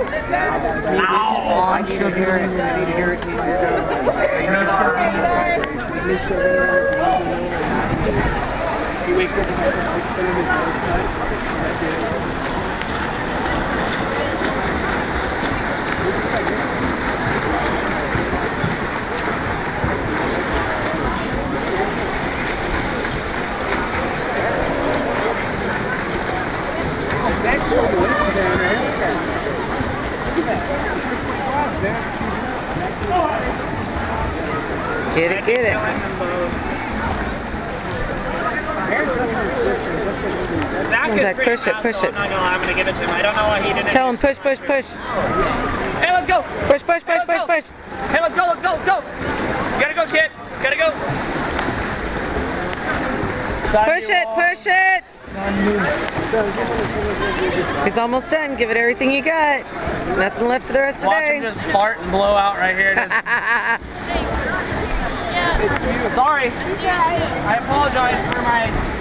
on sugar. No sugar. You wake up and have Get it, get it. Zach, push it, push it. No, I'm going to give it to him. I don't know why he didn't. Tell him push, push, push. Hey, let's go. Push, push, push, push, push. Hey, let's go, let's go, let's go. Gotta go, kid. Gotta go. Push it, push it. He's almost done. Give it everything you got. Nothing left for the rest of the day. Watch him just fart and blow out right here. Sorry. I apologize for my